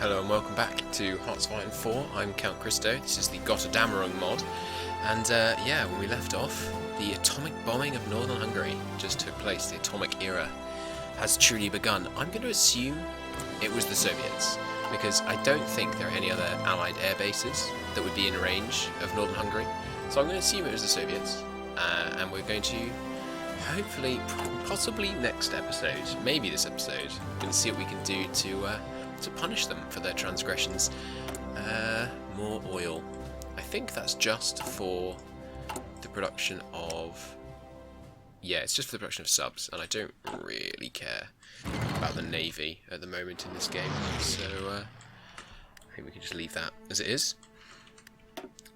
Hello and welcome back to Hearts of Iron 4. I'm Count Christo. This is the Gotterdammerung Mod. And yeah, when we left off, the atomic bombing of northern Hungary just took place. The atomic era has truly begun. I'm going to assume it was the Soviets, because I don't think there are any other Allied air bases that would be in range of northern Hungary. So I'm going to assume it was the Soviets, and we're going to hopefully, possibly next episode, maybe this episode, we're going to see what we can do to punish them for their transgressions. More oil. I think that's just for the production of... Yeah, it's just for the production of subs, and I don't really care about the Navy at the moment in this game, so I think we can just leave that as it is.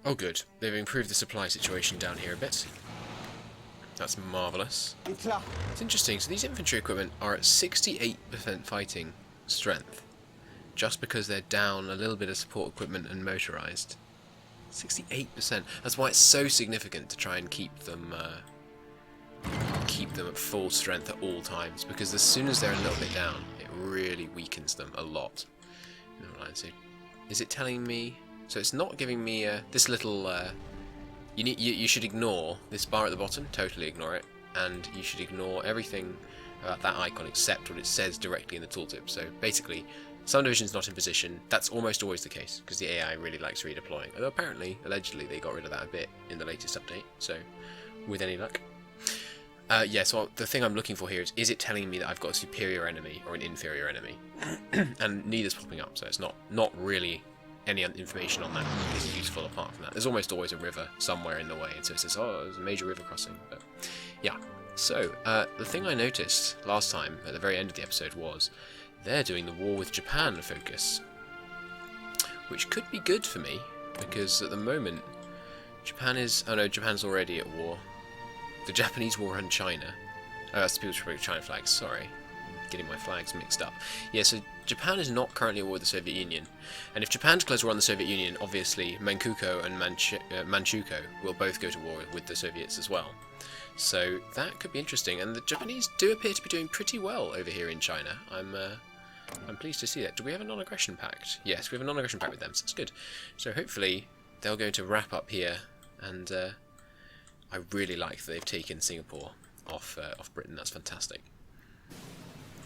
Oh good, they've improved the supply situation down here a bit. That's marvellous. It's interesting, so these infantry equipment are at 68% fighting strength, just because they're down a little bit of support equipment and motorised. 68%. That's why it's so significant to try and keep them at full strength at all times, because as soon as they're a little bit down, it really weakens them a lot. So, is it telling me? So it's not giving me this little. You should ignore this bar at the bottom. Totally ignore it, and you should ignore everything about that icon except what it says directly in the tooltip. So basically, some division's not in position. That's almost always the case, because the AI really likes redeploying. Although apparently, allegedly, they got rid of that a bit in the latest update. So, with any luck. Yeah, so the thing I'm looking for here is it telling me that I've got a superior enemy or an inferior enemy? And neither's popping up, so it's not really any information on that is useful apart from that. There's almost always a river somewhere in the way, and so it says, oh, there's a major river crossing. But yeah, so the thing I noticed last time at the very end of the episode was they're doing the war with Japan focus, which could be good for me, because at the moment Japan is... Oh no, Japan's already at war. The Japanese war on China. Oh, that's the People's Republic of China flag, sorry. Getting my flags mixed up. Yeah, so Japan is not currently at war with the Soviet Union. And if Japan declares war on the Soviet Union, obviously Manchukuo and Manchukuo will both go to war with the Soviets as well. So that could be interesting. And the Japanese do appear to be doing pretty well over here in China. I'm pleased to see that. Do we have a non-aggression pact? Yes, we have a non-aggression pact with them, so that's good. So hopefully they'll go to wrap up here, and I really like that they've taken Singapore off Britain. That's fantastic.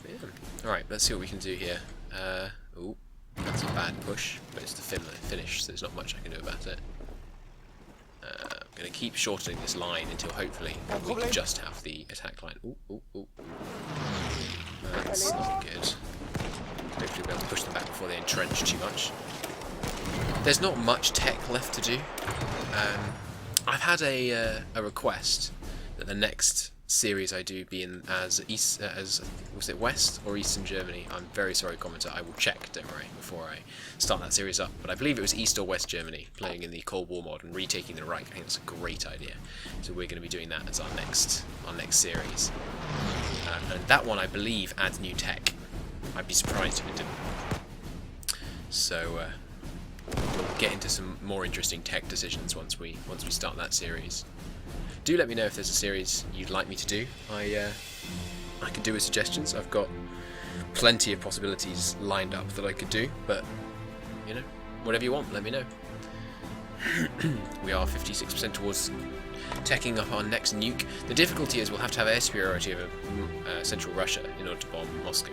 Yeah. Alright, let's see what we can do here. Ooh, that's a bad push, but it's the finish, so there's not much I can do about it. I'm going to keep shortening this line until hopefully we can just have the attack line. Ooh, ooh, ooh. That's not good. Hopefully we'll be able to push them back before they entrench too much. There's not much tech left to do. I've had a request that the next series I do be in as was it West or Eastern Germany? I'm very sorry, commenter. I will check, don't worry, before I start that series up. But I believe it was East or West Germany, playing in the Cold War mod and retaking the Reich. I think that's a great idea. So we're going to be doing that as our next series. And that one, I believe, adds new tech. I'd be surprised if it didn't. So we'll get into some more interesting tech decisions once we start that series. Do let me know if there's a series you'd like me to do. I could do with suggestions. I've got plenty of possibilities lined up that I could do, but you know, whatever you want, let me know. We are 56% towards teching up our next nuke. The difficulty is we'll have to have air superiority over central Russia in order to bomb Moscow,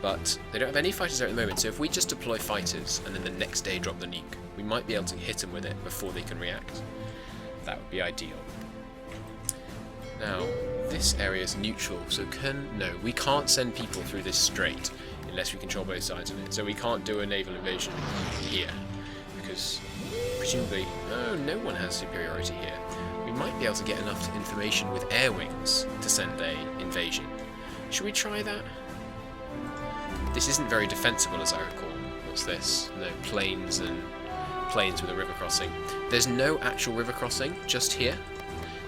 but they don't have any fighters there at the moment, so if we just deploy fighters and then the next day drop the nuke, we might be able to hit them with it before they can react. That would be ideal. Now, this area is neutral, so we can't send people through this strait unless we control both sides of it. So we can't do a naval invasion here, because presumably, no one has superiority here. We might be able to get enough information with air wings to send a invasion. Should we try that? This isn't very defensible, as I recall. What's this? No, plains with a river crossing. There's no actual river crossing just here.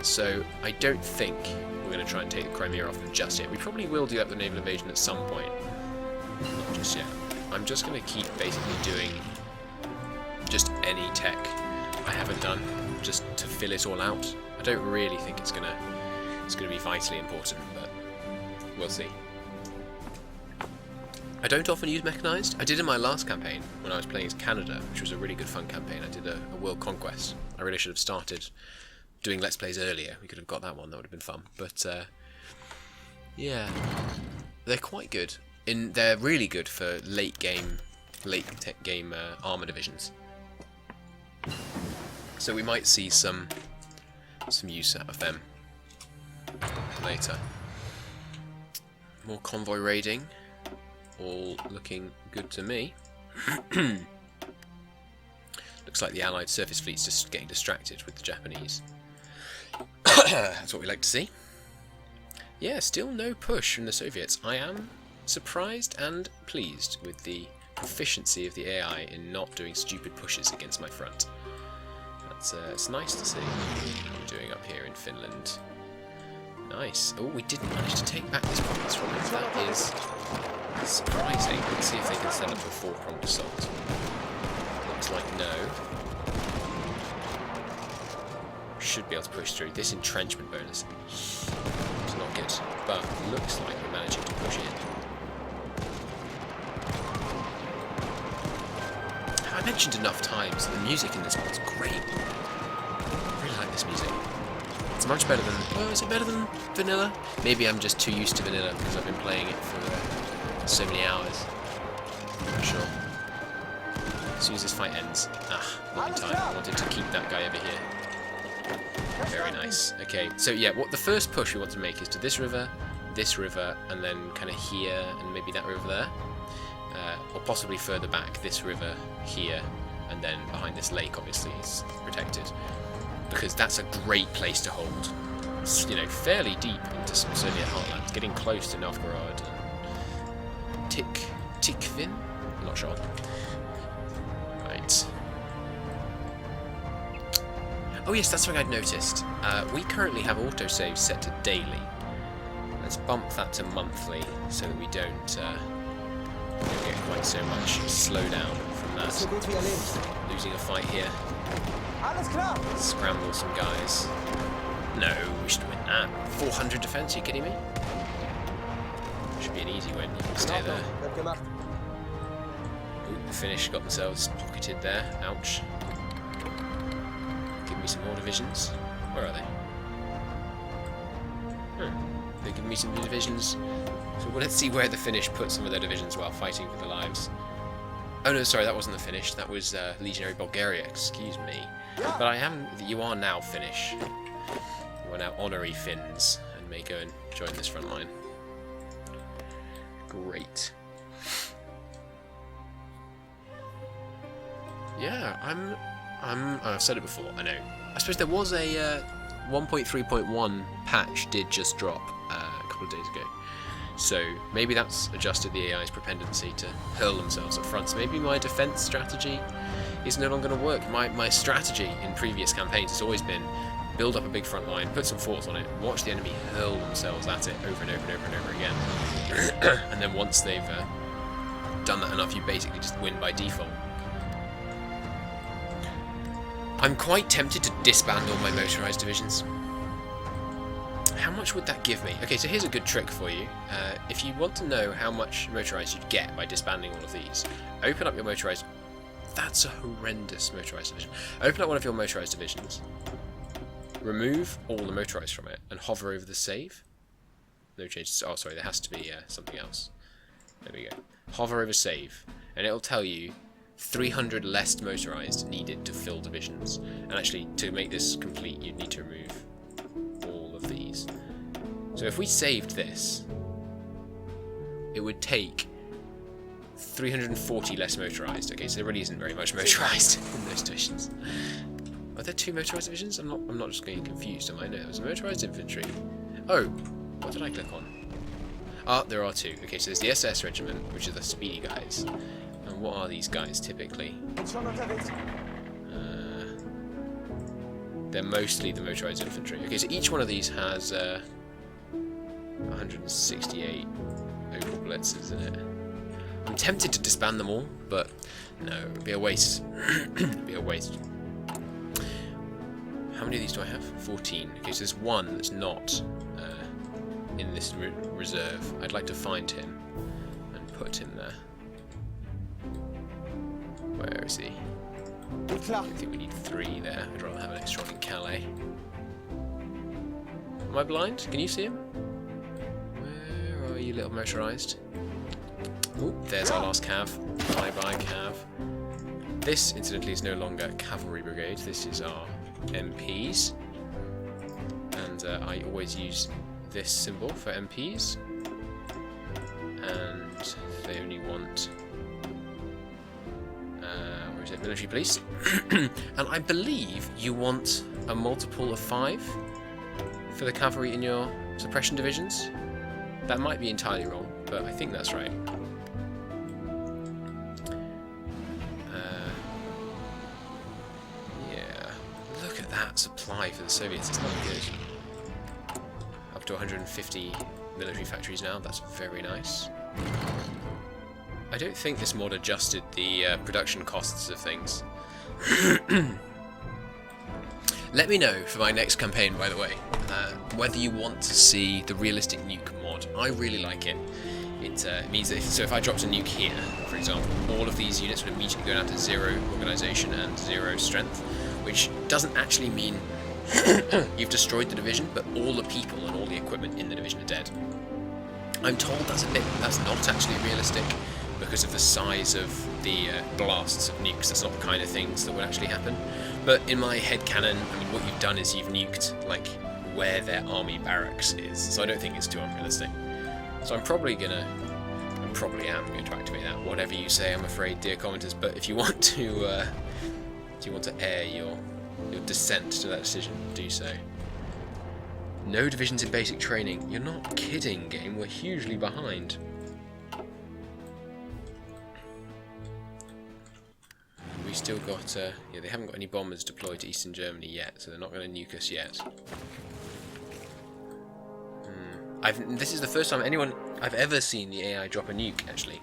So I don't think we're going to try and take the Crimea off them just yet. We probably will do that with the naval invasion at some point. Not just yet. I'm just going to keep basically doing just any tech I haven't done, just to fill it all out. I don't really think it's going to be vitally important, but we'll see. I don't often use mechanised. I did in my last campaign when I was playing as Canada, which was a really good fun campaign. I did a world conquest. I really should have started doing Let's Plays earlier. We could have got that one. That would have been fun. But yeah, they're quite good. They're really good for late game armor divisions. So we might see some use out of them later. More convoy raiding. All looking good to me. Looks like the Allied surface fleet's just getting distracted with the Japanese. That's what we like to see. Yeah, still no push from the Soviets. I am surprised and pleased with the proficiency of the AI in not doing stupid pushes against my front. That's it's nice to see what we're doing up here in Finland. Nice. Oh, we didn't manage to take back this province from them. That is surprising. Let's see if they can send up a 4-pronged assault. Looks like no. Should be able to push through. This entrenchment bonus is not good, but looks like we're managing to push in. I mentioned enough times that the music in this one's great. I really like this music. It's much better than... Well, is it better than vanilla? Maybe I'm just too used to vanilla because I've been playing it for so many hours. I'm not sure. As soon as this fight ends. Not in time. I wanted to keep that guy over here. Very nice. Okay, so yeah, what the first push we want to make is to this river, and then kind of here, and maybe that river there. Or possibly further back, this river here, and then behind this lake, obviously, is protected. Because that's a great place to hold. It's, you know, fairly deep into some Soviet heartland, getting close to Novgorod and Tikhvin? I'm not sure. Right. Oh yes, that's something I'd noticed. We currently have autosave set to daily. Let's bump that to monthly so that we don't get quite so much slowdown from that. Losing a fight here. Scramble some guys. No, we should win that. 400 defense, are you kidding me? Should be an easy win. You can stay there. Ooh, the Finnish got themselves pocketed there. Ouch. Give me some more divisions. Where are they? They're giving me some new divisions. So well, let's see where the Finnish put some of their divisions while fighting for their lives. Oh no, sorry, that wasn't the Finnish. That was Legionary Bulgaria. Excuse me. But you are now Finnish. You are now honorary Finns, and may go and join this front line. Great. Yeah, I've said it before, I know. I suppose there was a 1.3.1 patch did just drop a couple of days ago. So maybe that's adjusted the AI's propensity to hurl themselves at fronts. Maybe my defense strategy is no longer going to work. My strategy in previous campaigns has always been build up a big front line, put some forts on it, watch the enemy hurl themselves at it over and over and over and over again. And then once they've done that enough, you basically just win by default. I'm quite tempted to disband all my motorised divisions. How much would that give me? Okay, so here's a good trick for you. If you want to know how much motorised you'd get by disbanding all of these, open up your motorised... That's a horrendous motorised division. Open up one of your motorised divisions, remove all the motorised from it, and hover over the save. No changes. Oh, sorry, there has to be something else. There we go. Hover over save, and it'll tell you 300 less motorised needed to fill divisions. And actually, to make this complete, you'd need to remove all of these. So if we saved this, it would take 340 less motorised. Okay, so there really isn't very much motorised in those divisions. Are there two motorised divisions? I'm not just getting confused, am I? No, there's motorised infantry. Oh, what did I click on? Ah, there are two. Okay, so there's the SS regiment, which are the speedy guys. And what are these guys typically? They're mostly the motorised infantry. Okay, so each one of these has 168 Opal Blitzers in it. I'm tempted to disband them all, but no, it would be a waste. It would be a waste. How many of these do I have? 14. Okay, so there's one that's not in this reserve. I'd like to find him and put him there? Where is he? I think we need 3 there. I'd rather have an extra one in Calais. Am I blind? Can you see him? Where are you, little motorised? Ooh, there's our last cav. Bye-bye, cav. This, incidentally, is no longer cavalry brigade. This is our MPs. And I always use this symbol for MPs. And they only want... where is it? Military police. And I believe you want a multiple of 5 for the cavalry in your suppression divisions. That might be entirely wrong, but I think that's right. Yeah, look at that supply for the Soviets. It's not good. Up to 150 military factories now. That's very nice. I don't think this mod adjusted the production costs of things. Let me know for my next campaign, by the way, whether you want to see the realistic nuke mod. I really like it. It means that if I dropped a nuke here, for example, all of these units would immediately go down to 0 organisation and 0 strength, which doesn't actually mean you've destroyed the division, but all the people and all the equipment in the division are dead. I'm told that's not actually realistic because of the size of the blasts of nukes. That's not the kind of things that would actually happen. But in my headcanon, I mean, what you've done is you've nuked like where their army barracks is, so I don't think it's too unrealistic. So I probably am going to activate that. Whatever you say, I'm afraid, dear commenters. But if you want to, air your dissent to that decision, do so. No divisions in basic training. You're not kidding, game. We're hugely behind. We still got, yeah, they haven't got any bombers deployed to Eastern Germany yet, so they're not going to nuke us yet. This is the first time I've ever seen the AI drop a nuke, actually.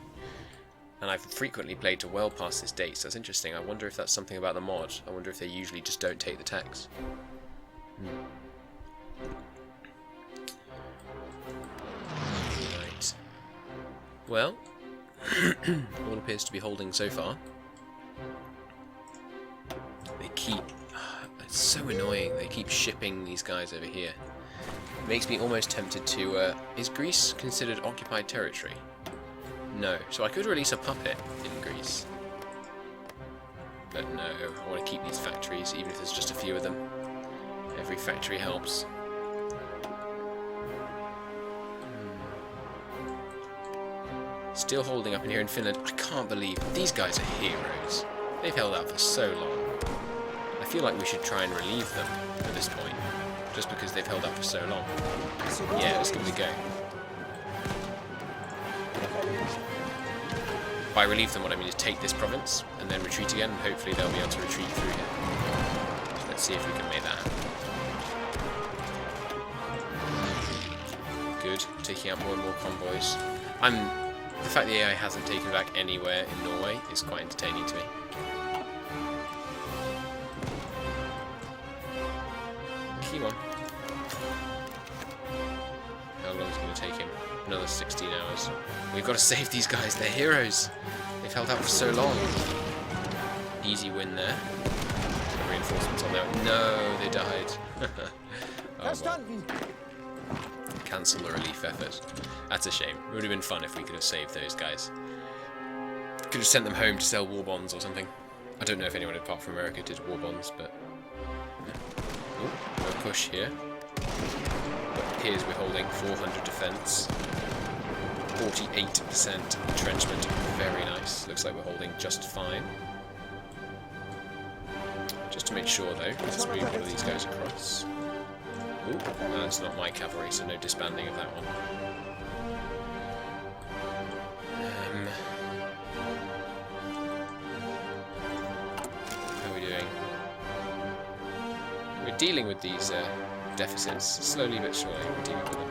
And I've frequently played to well past this date, so that's interesting. I wonder if that's something about the mod. I wonder if they usually just don't take the tax. Right. Well, all appears to be holding so far. They keep... it's so annoying. They keep shipping these guys over here. It makes me almost tempted to... is Greece considered occupied territory? No. So I could release a puppet in Greece. But no, I want to keep these factories, even if there's just a few of them. Every factory helps. Still holding up in here in Finland. I can't believe these guys are heroes. They've held out for so long. I feel like we should try and relieve them at this point, just because they've held out for so long. Yeah, let's give it a go. By relieve them, what I mean is take this province and then retreat again, and hopefully they'll be able to retreat through here. So let's see if we can make that happen. Good, taking out more and more convoys. The fact the AI hasn't taken back anywhere in Norway is quite entertaining to me. Come on. How long is it going to take him? Another 16 hours. We've got to save these guys, they're heroes. They've held out for so long. Easy win there. The reinforcements on there. No, they died. Oh, well. Cancel the relief effort. That's a shame. It would have been fun if we could have saved those guys. Could have sent them home to sell war bonds or something. I don't know if anyone apart from America did war bonds, but... Oh, no push here. But it appears we're holding 400 defence. 48% entrenchment. Very nice. Looks like we're holding just fine. Just to make sure though, let's move one of these guys across. Ooh, that's not my cavalry, so no disbanding of that one. How are we doing? We're dealing with these deficits, slowly but surely we're dealing with them.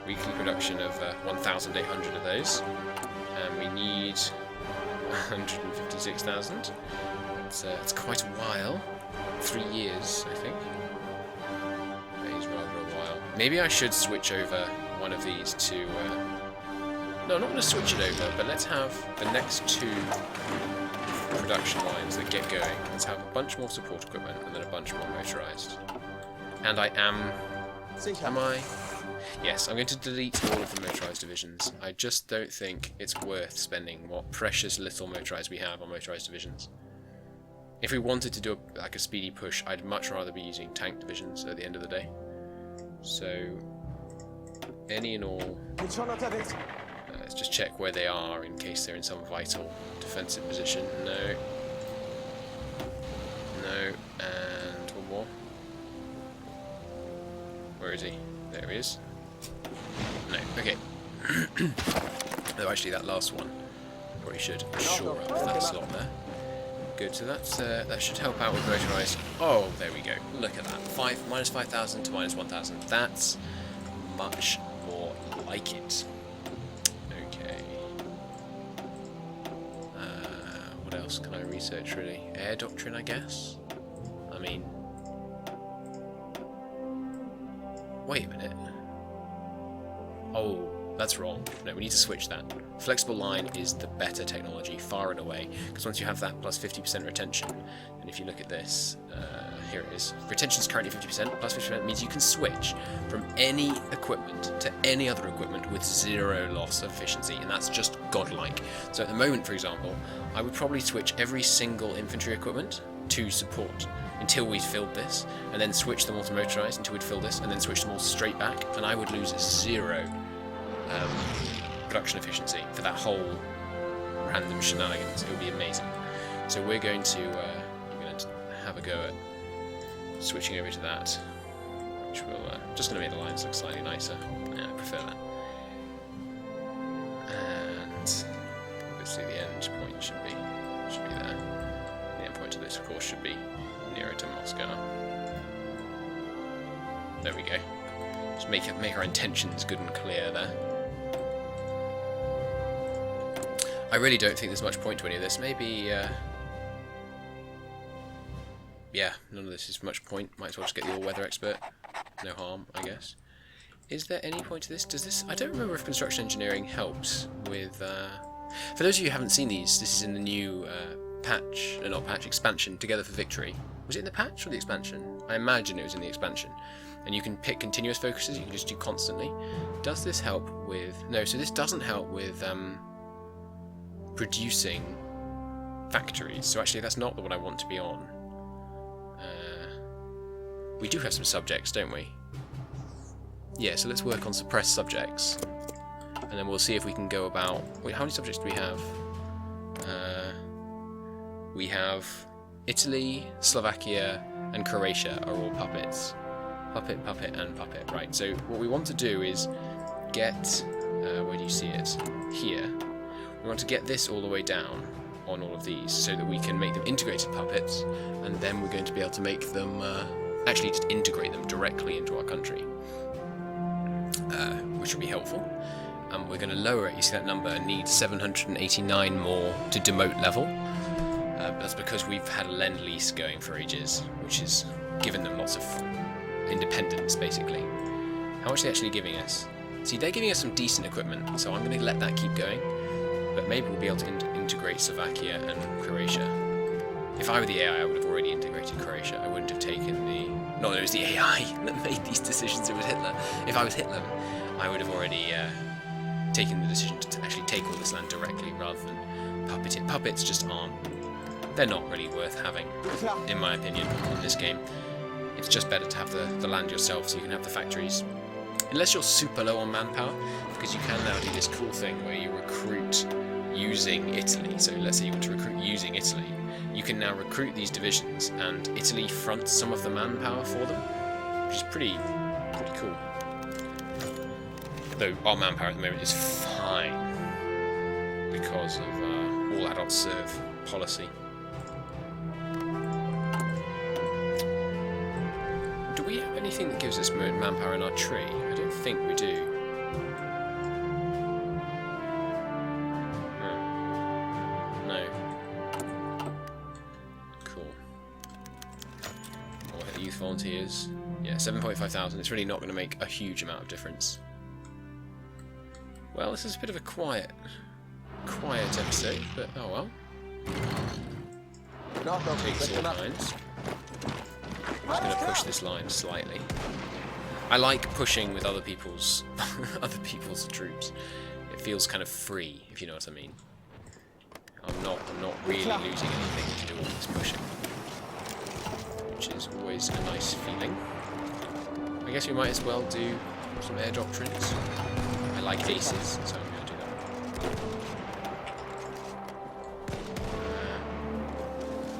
Weekly production of 1,800 of those, and we need 156,000. It's quite a while. 3 years, I think. That is rather a while. Maybe I should switch over one of these to... no, I'm not going to switch it over, but let's have the next 2 production lines that get going. Let's have a bunch more support equipment and then a bunch more motorised. And I am... Am I? Yes, I'm going to delete all of the motorised divisions. I just don't think it's worth spending what precious little motorised we have on motorised divisions. If we wanted to do like a speedy push, I'd much rather be using tank divisions at the end of the day. So, any and all... let's just check where they are in case they're in some vital defensive position. No. No. And one more. Where is he? There he is. No. Okay. No, actually that last one. Probably should shore up that slot there. Good, so that's, that should help out with motorised. Oh, there we go. Look at that. Minus 5,000 to minus 1,000. That's much more like it. Okay. What else can I research, really? Air doctrine, I guess? I mean... Wait a minute. Oh, that's wrong. No, we need to switch that. Flexible line is the better technology, far and away, because once you have that plus 50% retention, and if you look at this, here it is. Retention is currently 50%, plus 50% means you can switch from any equipment to any other equipment with 0 loss of efficiency, and that's just godlike. So at the moment, for example, I would probably switch every single infantry equipment to support until we've filled this, and then switch them all to motorised until we'd filled this, and then switch them all straight back, and I would lose 0 production efficiency for that whole random shenanigans. It would be amazing. So we're going to have a go at switching over to that, which will just going to make the lines look slightly nicer. Yeah, I prefer that. And obviously the end point should be there. The end point of this, of course, should be nearer to Moscow. There we go. Just make our intentions good and clear there. I really don't think there's much point to any of this. Maybe, yeah, none of this is much point. Might as well just get the all-weather expert. No harm, I guess. Is there any point to this? Does this... I don't remember if construction engineering helps with... For those of you who haven't seen these, this is in the new patch... not patch, expansion, Together for Victory. Was it in the patch or the expansion? I imagine it was in the expansion. And you can pick continuous focuses, you can just do constantly. Does this help with... No, so this doesn't help with... producing factories, so actually that's not the one I want to be on. We do have some subjects, don't we? Yeah, so let's work on suppressed subjects, and then we'll see if we can go about... Wait, how many subjects do we have? We have Italy, Slovakia, and Croatia are all puppets. Puppet, puppet, and puppet. Right, so what we want to do is get... where do you see it? Here. We want to get this all the way down on all of these so that we can make them integrated puppets, and then we're going to be able to make them, actually just integrate them directly into our country, which will be helpful. We're going to lower it, you see that number, needs 789 more to demote level, but that's because we've had a lend-lease going for ages, which has given them lots of independence, basically. How much are they actually giving us? See, they're giving us some decent equipment, so I'm going to let that keep going. But maybe we'll be able to integrate Slovakia and Croatia. If I were the AI, I would have already integrated Croatia. I wouldn't have taken the... No, it was the AI that made these decisions. It was Hitler. If I was Hitler, I would have already taken the decision to actually take all this land directly rather than puppet it. Puppets just aren't... They're not really worth having, in my opinion, in this game. It's just better to have the land yourself so you can have the factories. Unless you're super low on manpower, because you can now do this cool thing where you recruit using Italy. So let's say you want to recruit using Italy. You can now recruit these divisions, and Italy fronts some of the manpower for them, which is pretty cool. Though our manpower at the moment is fine because of all adult serve policy. Do we have anything that gives us manpower in our tree? I don't think we do. No. Cool. More youth volunteers. Yeah, 7.5 thousand. It's really not going to make a huge amount of difference. Well, this is a bit of a quiet episode, but oh well. Takes all kinds. I'm just going to push this line slightly. I like pushing with other people's troops. It feels kind of free, if you know what I mean. I'm not really losing anything to do all this pushing, which is always a nice feeling. I guess we might as well do some air doctrines. I like aces, so I'm going to do that.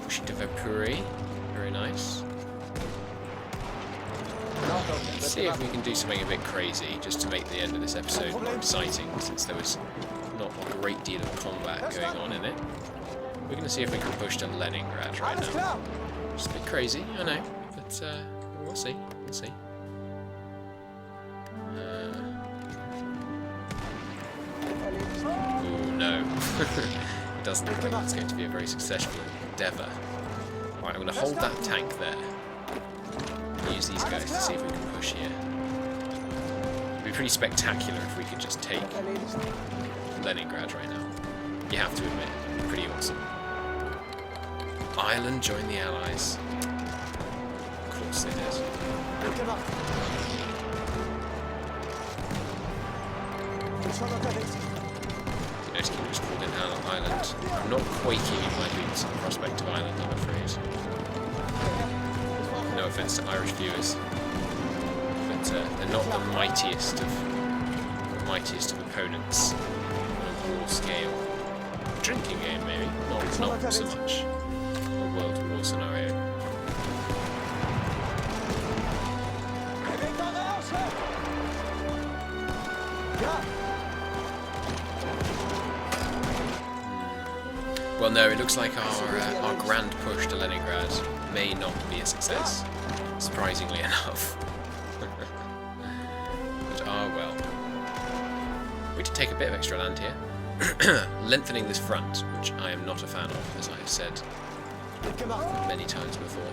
Pushing to Vapuri, very nice. Let's see if we can do something a bit crazy, just to make the end of this episode more exciting, since there was not a great deal of combat going on in it. We're going to see if we can push to Leningrad right now. Just a bit crazy, I know, but we'll see. We'll see. Oh no. It doesn't look like it's going to be a very successful endeavour. Right, I'm going to hold that tank there. Use these guys to see if we can push here. It'd be pretty spectacular if we could just take Leningrad right now. You have to admit, pretty awesome. Ireland join the Allies. Of course they did. Zelensky was called in Ireland. I'm not quaking in my boots at the prospect of Ireland, I'm afraid. No offence to Irish viewers, but they're not the mightiest of opponents on a war scale. A drinking game, maybe, not so much a world war scenario. Well, no, it looks like our grand push to Leningrad may not be a success, surprisingly enough. But well. We did take a bit of extra land here, lengthening this front, which I am not a fan of, as I have said many times before.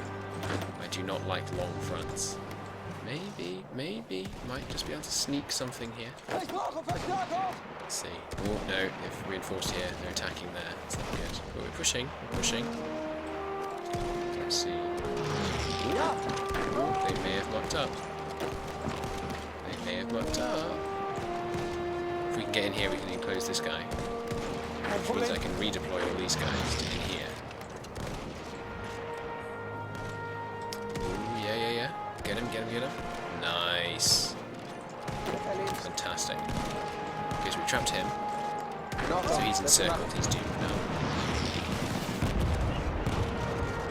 I do not like long fronts. Maybe, might just be able to sneak something here. Let's see. Oh no, they've reinforced here, they're attacking there. That's not good. But we're pushing. Let's see. Ooh, they may have mucked up. If we can get in here, we can enclose this guy. Which means I can redeploy all these guys to in here. Ooh, yeah. Get him. Nice. Fantastic. Okay, so we trapped him. So he's encircled, he's doomed now.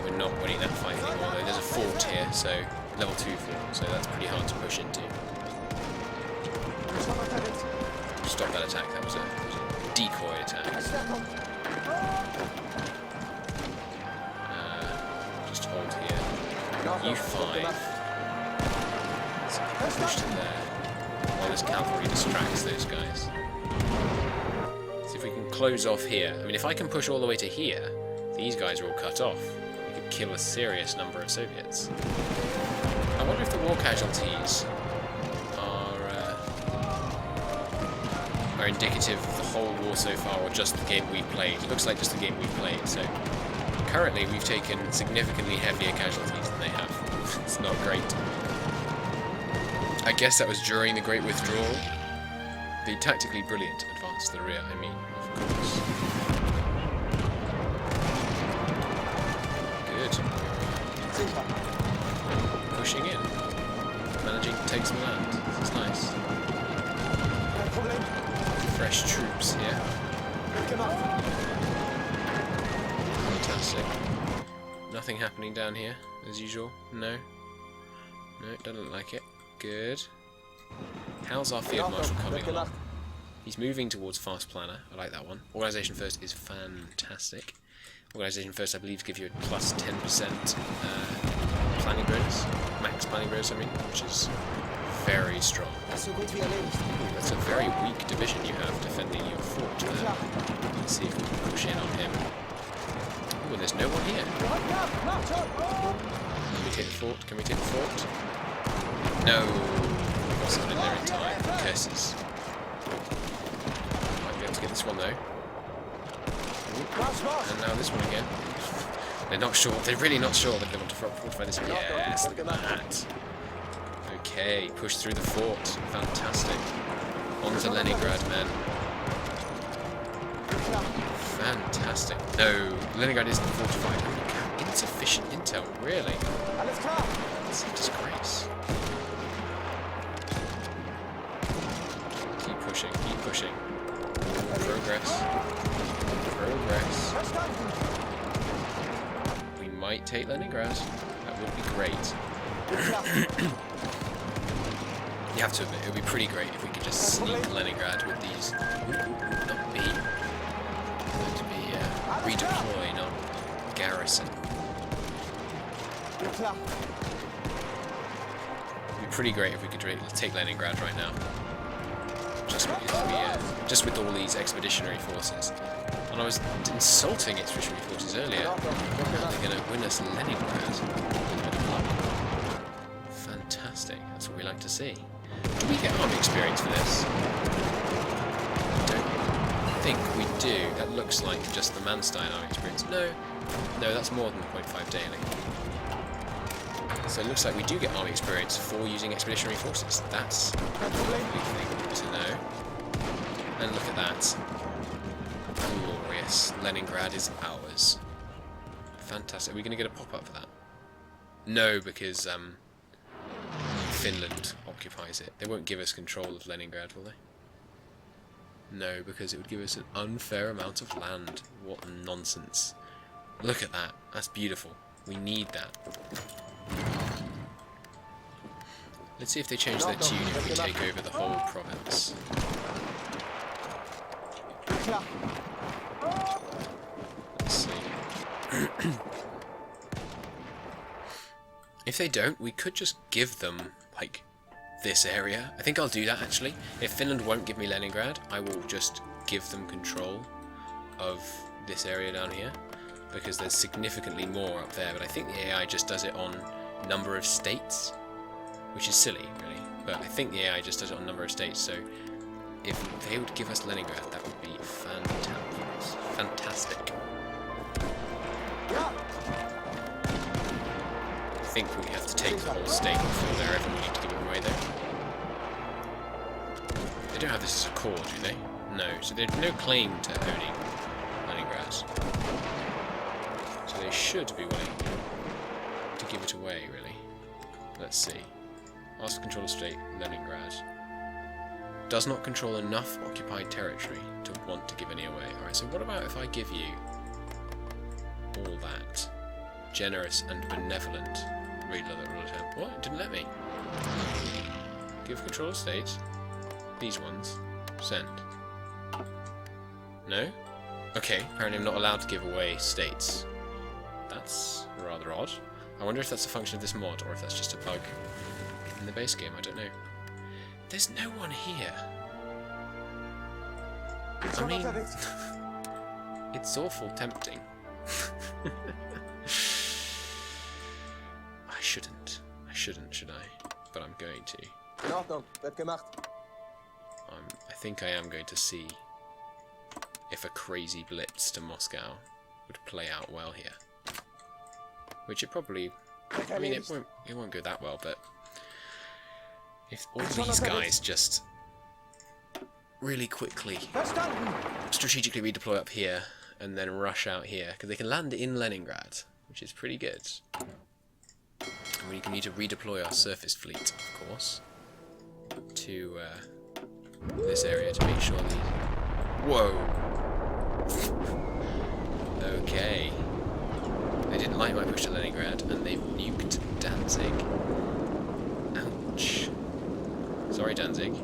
We're not winning that fight anymore, though. There's a fort here, so level 2 fort, so that's pretty hard to push into. Stop that attack, that was a decoy attack. Just hold here. U5. So push to there. While this cavalry distracts those guys. See if we can close off here. I mean, if I can push all the way to here, these guys are all cut off. We could kill a serious number of Soviets. I wonder if the war casualties are indicative of the whole war so far, or just the game we've played. It looks like just the game we've played, so currently we've taken significantly heavier casualties than they have. It's not great. I guess that was during the Great Withdrawal. The tactically brilliant advance to the rear, I mean, of course. Good. Pushing in. Managing to take some land. This is nice. Fresh troops here. Fantastic. Nothing happening down here, as usual. No, it doesn't look like it. Good. How's our Field Marshal coming along? He's moving towards Fast Planner. I like that one. Organisation First is fantastic. Organisation First, I believe, gives you a plus 10% planning bonus. Max planning bonus, I mean, which is very strong. That's a very weak division you have defending your fort there. Let's see if we can push in on him. Oh, there's no one here. Can we take the fort? No! I wasn't in there in time. Curses. this one though. And now this one again. They're not sure. They're really not sure that they want to fortify this. Yes, look at that. Okay, push through the fort. Fantastic. On to Leningrad, man. Fantastic. No, Leningrad isn't fortified. Insufficient intel, really. It's a disgrace. Keep pushing, keep pushing. Progress. Progress. We might take Leningrad. That would be great. You have to admit, it would be pretty great if we could just sneak Leningrad with these. Not B. To be redeploy, not garrison. It would be pretty great if we could take Leningrad right now. Just with all these expeditionary forces. And I was insulting expeditionary forces earlier. Now they're going to win us Leningrad. Fantastic. That's what we like to see. Do we get army experience for this? I don't think we do. That looks like just the Manstein army experience. No, that's more than 0.5 daily. So it looks like we do get army experience for using expeditionary forces. That's a lovely thing to know. And look at that. Glorious. Leningrad is ours. Fantastic. Are we going to get a pop-up for that? No, because Finland occupies it. They won't give us control of Leningrad, will they? No, because it would give us an unfair amount of land. What nonsense. Look at that. That's beautiful. We need that. Let's see if they change their tune if we take over the whole province. Let's see. If they don't, we could just give them, like, this area. I think I'll do that, actually. If Finland won't give me Leningrad, I will just give them control of this area down here, because there's significantly more up there, but I think the AI just does it on number of states, which is silly, really, but I think the AI just does it on number of states, so if they would give us Leningrad, that would be fantastic. I think we have to take the whole state before they're ever willing to give it away, though. They don't have this as a core, do they? No, so they have no claim to owning Leningrad. So they should be willing to give it away, really. Let's see. Ask for control of state, Leningrad. Does not control enough occupied territory to want to give any away. Alright, so what about if I give you all that? Generous and benevolent. Read that. What? It didn't let me. Give control of state. These ones. Send. No? Okay, apparently I'm not allowed to give away states. That's rather odd. I wonder if that's a function of this mod, or if that's just a bug in the base game, I don't know. There's no one here. I mean, it's awful tempting. I shouldn't, should I? But I'm going to. I think I am going to see if a crazy blitz to Moscow would play out well here. Which it probably... I mean, it won't go that well, but... If all these guys just really quickly strategically redeploy up here and then rush out here, because they can land in Leningrad, which is pretty good. And we need to redeploy our surface fleet, of course, to this area to make sure these... Whoa! Okay. They didn't like my push to Leningrad, and they've nuked Danzig. Ouch. Sorry, Danzig.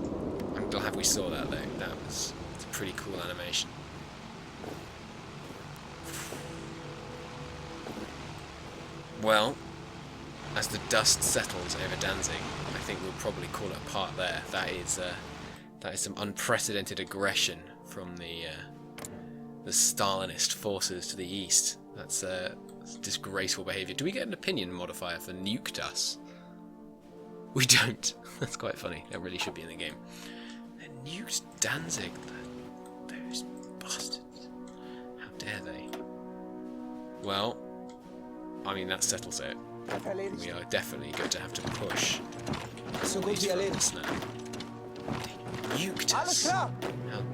I'm glad we saw that, though. It's a pretty cool animation. Well, as the dust settles over Danzig, I think we'll probably call it a part there. That is some unprecedented aggression from the Stalinist forces to the east. That's disgraceful behaviour. Do we get an opinion modifier for nuked us? We don't. That's quite funny. That really should be in the game. They nuked Danzig. Those Well, I mean, that settles it. We are definitely going to have to push all these fronts now. They nuked us. How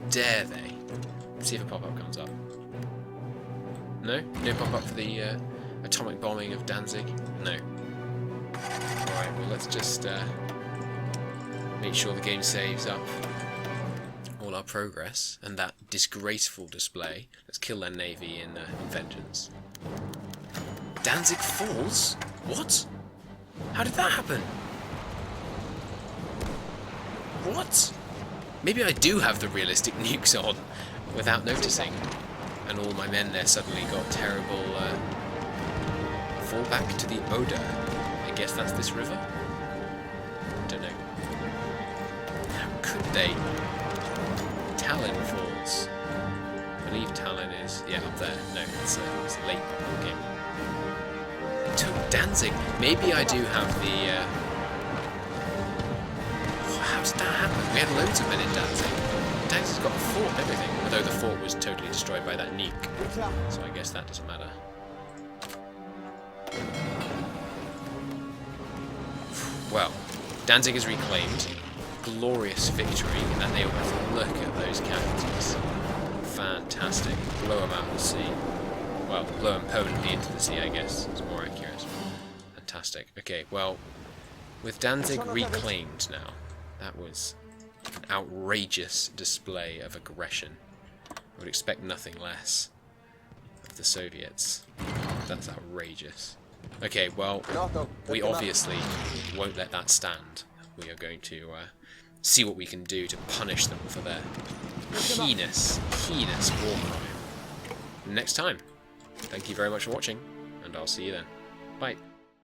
dare they? Let's see if a pop-up comes up. No? No pop-up for the atomic bombing of Danzig? No. Alright, well let's just make sure the game saves up all our progress and that disgraceful display. Let's kill their navy in vengeance. Danzig falls? What? How did that happen? What? Maybe I do have the realistic nukes on without noticing, and all my men there suddenly got terrible fall back to the Oder. I guess that's this river? Don't know. How could they? Talon falls. I believe Talon is, yeah, up there. No, it's late. Okay. Took Danzig. Maybe I do have the. How did that happen? We had loads of men in Danzig. Danzig's got a fort and everything, although the fort was totally destroyed by that nuke. So I guess that doesn't matter. Well, Danzig is reclaimed. Glorious victory, and they will have to look at those casualties. Fantastic. Blow them out of the sea. Well, blow them permanently into the sea, I guess. It's more accurate. Fantastic. Okay, well, with Danzig reclaimed now, that was an outrageous display of aggression. I would expect nothing less of the Soviets. That's outrageous. Okay, well, we obviously won't let that stand. We are going to see what we can do to punish them for their heinous war crime next time. Thank you very much for watching, and I'll see you then. Bye.